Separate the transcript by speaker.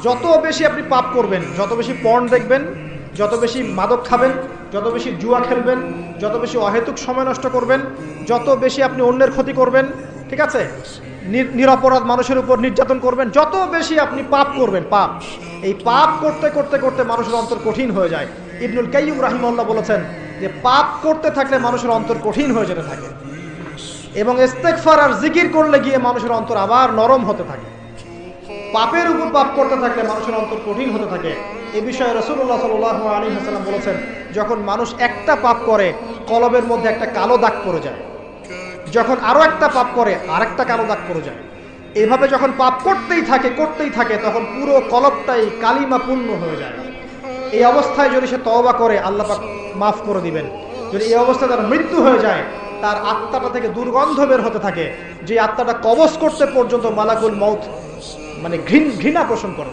Speaker 1: যত বেশি আপনি পাপ করবেন, যত বেশি পর্ন দেখবেন, যত বেশি মাদক খাবেন, যত বেশি জুয়া খেলবেন, যত বেশি অহেতুক সময় নষ্ট করবেন, যত বেশি আপনি অন্যের ক্ষতি করবেন, ঠিক আছে, নিরপরাধ মানুষের উপর নির্যাতন করবেন, যত বেশি আপনি পাপ করবেন, পাপ এই পাপ করতে করতে করতে মানুষের অন্তর কঠিন হয়ে যায়। ইবনুল কাইয়্যিম রাহিমাহুল্লাহ বলেছেন যে পাপ করতে থাকলে মানুষের অন্তর কঠিন হয়ে যেতে থাকে এবং ইস্তেগফার আর জিকির করলে গিয়ে মানুষের অন্তর আবার নরম হতে থাকে। পাপের উপর পাপ করতে থাকলে মানুষের অন্তর কঠিন হতে থাকে। এ বিষয়ে রাসূলুল্লাহ সাল্লাল্লাহু আলাইহি ওয়াসাল্লাম বলেছেন, যখন মানুষ একটা পাপ করে কলবের মধ্যে একটা কালো দাগ পড়ে যায়, যখন আরো একটা পাপ করে আরেকটা কালো দাগ পড়ে যায়, এইভাবে যখন পাপ করতেই থাকে তখন পুরো কলবটাই কালিমা পূর্ণ হয়ে যায়। এই অবস্থায় যদি সে তওবা করে আল্লাহ পাক মাফ করে দিবেন। যদি এই অবস্থায় তার মৃত্যু হয়ে যায়, তার আত্মাটা থেকে দুর্গন্ধ বের হতে থাকে, যে আত্মাটা কবজ করতে পর্যন্ত মালাকুল মউত মানে ঘৃণা পোষণ করে।